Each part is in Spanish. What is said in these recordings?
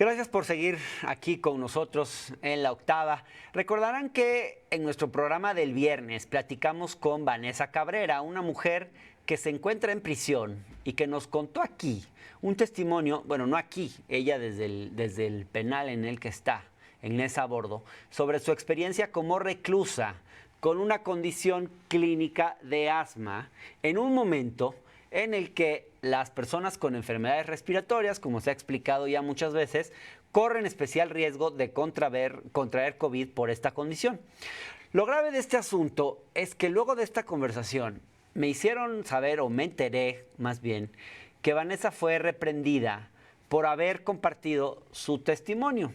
Gracias por seguir aquí con nosotros en La Octava. Recordarán que en nuestro programa del viernes platicamos con Vanessa Cabrera, una mujer que se encuentra en prisión y que nos contó aquí un testimonio, bueno, no aquí, ella desde el penal en el que está, en Nesa Bordo, sobre su experiencia como reclusa con una condición clínica de asma en un momento en el que las personas con enfermedades respiratorias, como se ha explicado ya muchas veces, corren especial riesgo de contraer COVID por esta condición. Lo grave de este asunto es que luego de esta conversación me hicieron saber, o me enteré más bien, que Vanessa fue reprendida por haber compartido su testimonio.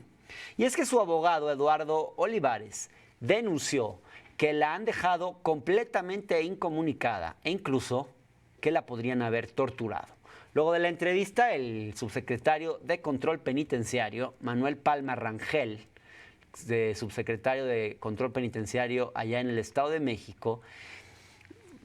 Y es que su abogado, Eduardo Olivares, denunció que la han dejado completamente incomunicada e incluso que la podrían haber torturado. Luego de la entrevista, el subsecretario de Control Penitenciario, Manuel Palma Rangel, subsecretario de Control Penitenciario allá en el Estado de México,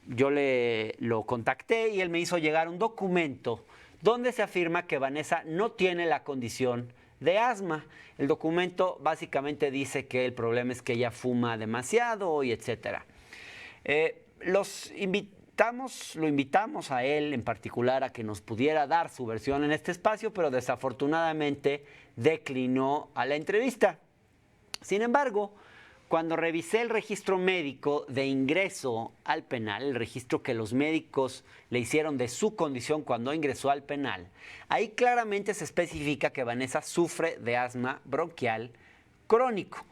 yo lo contacté y él me hizo llegar un documento donde se afirma que Vanessa no tiene la condición de asma. El documento básicamente dice que el problema es que ella fuma demasiado y etcétera. Lo invitamos a él en particular a que nos pudiera dar su versión en este espacio, pero desafortunadamente declinó a la entrevista. Sin embargo, cuando revisé el registro médico de ingreso al penal, el registro que los médicos le hicieron de su condición cuando ingresó al penal, ahí claramente se especifica que Vanessa sufre de asma bronquial crónico.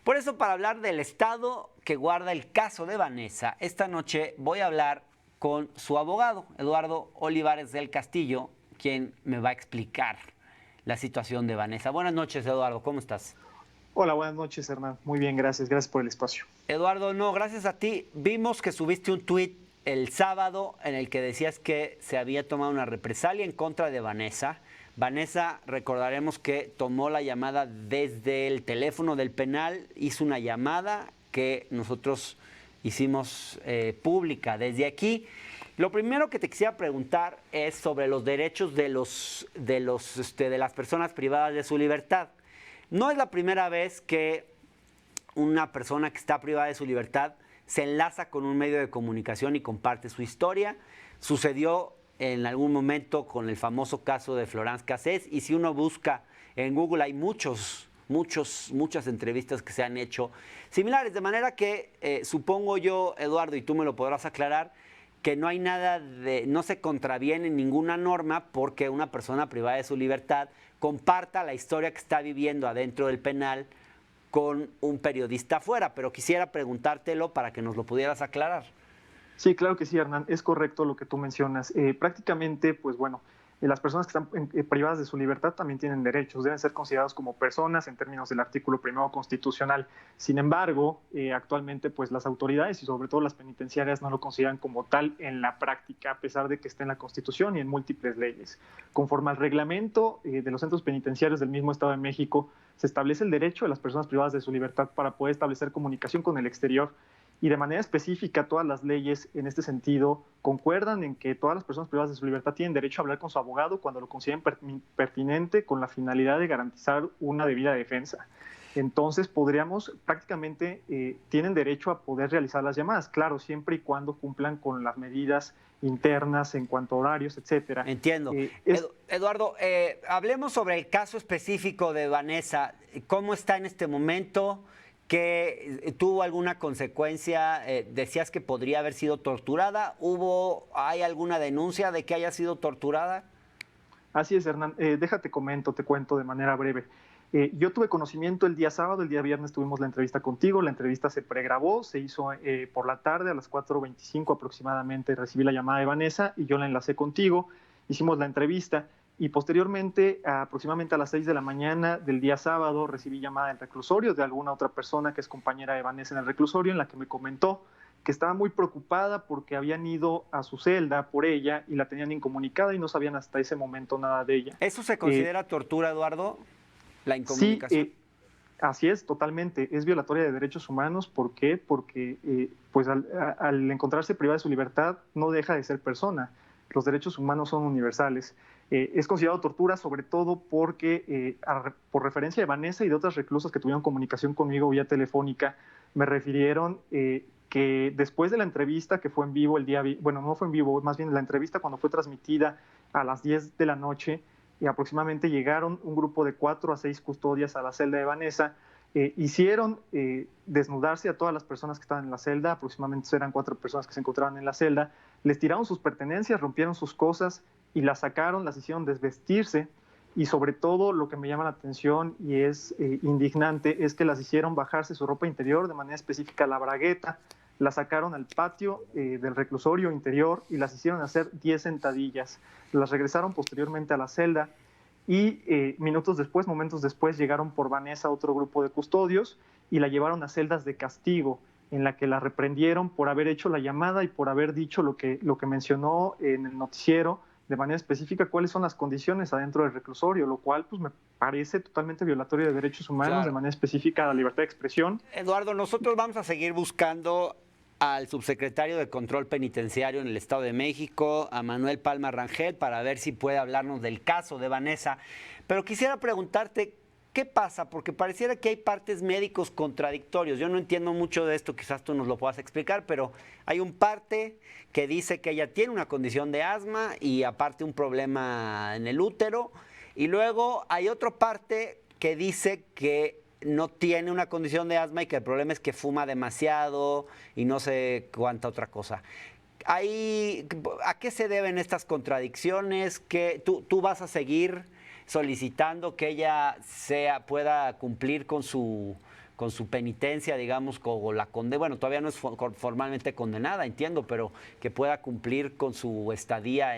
Por eso, para hablar del estado que guarda el caso de Vanessa, esta noche voy a hablar con su abogado, Eduardo Olivares del Castillo, quien me va a explicar la situación de Vanessa. Buenas noches, Eduardo, ¿cómo estás? Hola, buenas noches, Hernán. Muy bien, gracias. Gracias por el espacio. Eduardo, no, gracias a ti. Vimos que subiste un tuit el sábado en el que decías que se había tomado una represalia en contra de Vanessa. Vanessa, recordaremos que tomó la llamada desde el teléfono del penal, hizo una llamada que nosotros hicimos pública desde aquí. Lo primero que te quisiera preguntar es sobre los derechos de las personas privadas de su libertad. No es la primera vez que una persona que está privada de su libertad se enlaza con un medio de comunicación y comparte su historia. Sucedió en algún momento con el famoso caso de Florence Cassés, y si uno busca en Google hay muchas entrevistas que se han hecho similares, de manera que supongo yo, Eduardo, y tú me lo podrás aclarar, que no hay no se contraviene ninguna norma porque una persona privada de su libertad comparta la historia que está viviendo adentro del penal con un periodista afuera, pero quisiera preguntártelo para que nos lo pudieras aclarar. Sí, claro que sí, Hernán, es correcto lo que tú mencionas. Prácticamente, pues bueno, las personas que están privadas de su libertad también tienen derechos, deben ser considerados como personas en términos del artículo 1 constitucional. Sin embargo, actualmente pues las autoridades y sobre todo las penitenciarias no lo consideran como tal en la práctica, a pesar de que esté en la Constitución y en múltiples leyes. Conforme al reglamento de los centros penitenciarios del mismo Estado de México, se establece el derecho de las personas privadas de su libertad para poder establecer comunicación con el exterior. Y de manera específica, todas las leyes en este sentido concuerdan en que todas las personas privadas de su libertad tienen derecho a hablar con su abogado cuando lo consideren pertinente, con la finalidad de garantizar una debida defensa. Entonces, prácticamente tienen derecho a poder realizar las llamadas, claro, siempre y cuando cumplan con las medidas internas en cuanto a horarios, etcétera. Entiendo. Eduardo, hablemos sobre el caso específico de Vanessa. ¿Cómo está en este momento? ¿Que tuvo alguna consecuencia? Decías que podría haber sido torturada. ¿Hay alguna denuncia de que haya sido torturada? Así es, Hernán. Te cuento de manera breve. Yo tuve conocimiento el día sábado, el día viernes tuvimos la entrevista contigo, la entrevista se pregrabó, se hizo por la tarde a las 4:25 aproximadamente, recibí la llamada de Vanessa y yo la enlacé contigo, hicimos la entrevista. Y posteriormente, aproximadamente a las 6 de la mañana del día sábado, recibí llamada del reclusorio de alguna otra persona que es compañera de Vanessa en el reclusorio, en la que me comentó que estaba muy preocupada porque habían ido a su celda por ella y la tenían incomunicada y no sabían hasta ese momento nada de ella. ¿Eso se considera tortura, Eduardo? ¿La incomunicación? Sí, así es, totalmente. Es violatoria de derechos humanos. ¿Por qué? Porque pues al encontrarse privada de su libertad no deja de ser persona. los derechos humanos son universales. Es considerado tortura sobre todo porque, por referencia de Vanessa y de otras reclusas que tuvieron comunicación conmigo vía telefónica, me refirieron que después de la entrevista que fue en vivo bueno, no fue en vivo, más bien la entrevista cuando fue transmitida a las 10 de la noche, y aproximadamente llegaron un grupo de 4 a 6 custodias a la celda de Vanessa, hicieron desnudarse a todas las personas que estaban en la celda, aproximadamente eran 4 personas que se encontraban en la celda, les tiraron sus pertenencias, rompieron sus cosas y las sacaron, las hicieron desvestirse, y sobre todo lo que me llama la atención y es indignante es que las hicieron bajarse su ropa interior, de manera específica la bragueta, las sacaron al patio del reclusorio interior y las hicieron hacer 10 sentadillas, las regresaron posteriormente a la celda y momentos después llegaron por Vanessa otro grupo de custodios y la llevaron a celdas de castigo, en la que la reprendieron por haber hecho la llamada y por haber dicho lo que mencionó en el noticiero, de manera específica cuáles son las condiciones adentro del reclusorio, lo cual pues me parece totalmente violatorio de derechos humanos, claro. De manera específica la libertad de expresión. Eduardo, nosotros vamos a seguir buscando al subsecretario de Control Penitenciario en el Estado de México, a Manuel Palma Rangel, para ver si puede hablarnos del caso de Vanessa. Pero quisiera preguntarte, ¿qué pasa? Porque pareciera que hay partes médicos contradictorios. Yo no entiendo mucho de esto, quizás tú nos lo puedas explicar, pero hay un parte que dice que ella tiene una condición de asma y aparte un problema en el útero. Y luego hay otra parte que dice que no tiene una condición de asma y que el problema es que fuma demasiado y no sé cuánta otra cosa. ¿A qué se deben estas contradicciones? ¿Que tú vas a seguir solicitando que ella pueda cumplir con su penitencia, digamos, con la condena? Bueno, todavía no es formalmente condenada, entiendo, pero que pueda cumplir con su estadía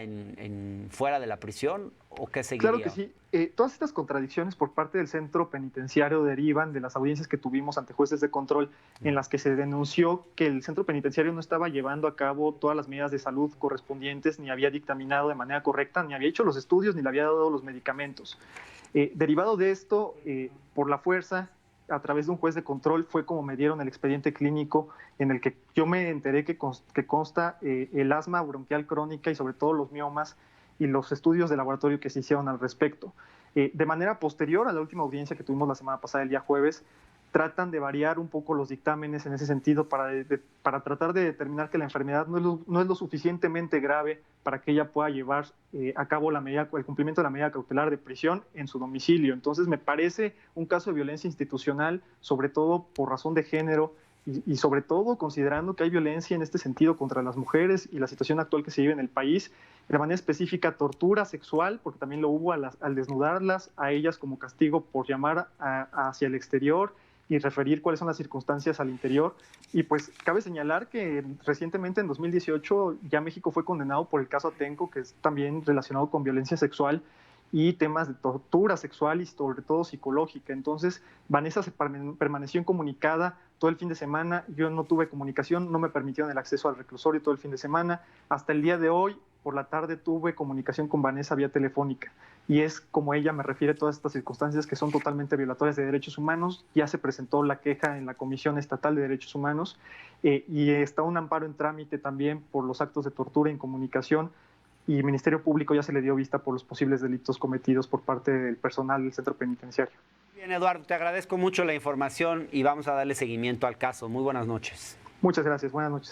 fuera de la prisión, ¿o qué seguiría? Claro que sí. Todas estas contradicciones por parte del centro penitenciario derivan de las audiencias que tuvimos ante jueces de control, en las que se denunció que el centro penitenciario no estaba llevando a cabo todas las medidas de salud correspondientes, ni había dictaminado de manera correcta, ni había hecho los estudios, ni le había dado los medicamentos. Derivado de esto, por la fuerza, a través de un juez de control, fue como me dieron el expediente clínico en el que yo me enteré que consta el asma bronquial crónica y sobre todo los miomas y los estudios de laboratorio que se hicieron al respecto. De manera posterior a la última audiencia que tuvimos la semana pasada, el día jueves, tratan de variar un poco los dictámenes en ese sentido para tratar de determinar que la enfermedad no es lo suficientemente grave para que ella pueda llevar a cabo el cumplimiento de la medida cautelar de prisión en su domicilio. Entonces me parece un caso de violencia institucional, sobre todo por razón de género y sobre todo considerando que hay violencia en este sentido contra las mujeres y la situación actual que se vive en el país, de manera específica tortura sexual, porque también lo hubo al desnudarlas a ellas como castigo por llamar hacia el exterior y referir cuáles son las circunstancias al interior. Y pues cabe señalar que recientemente en 2018 ya México fue condenado por el caso Atenco, que es también relacionado con violencia sexual y temas de tortura sexual y sobre todo psicológica. Entonces Vanessa permaneció incomunicada todo el fin de semana, yo no tuve comunicación, no me permitieron el acceso al reclusorio todo el fin de semana. Hasta el día de hoy, por la tarde, tuve comunicación con Vanessa vía telefónica. Y es como ella me refiere todas estas circunstancias que son totalmente violatorias de derechos humanos. Ya se presentó la queja en la Comisión Estatal de Derechos Humanos y está un amparo en trámite también por los actos de tortura e incomunicación. Y el Ministerio Público ya se le dio vista por los posibles delitos cometidos por parte del personal del centro penitenciario. Bien, Eduardo, te agradezco mucho la información y vamos a darle seguimiento al caso. Muy buenas noches. Muchas gracias, buenas noches.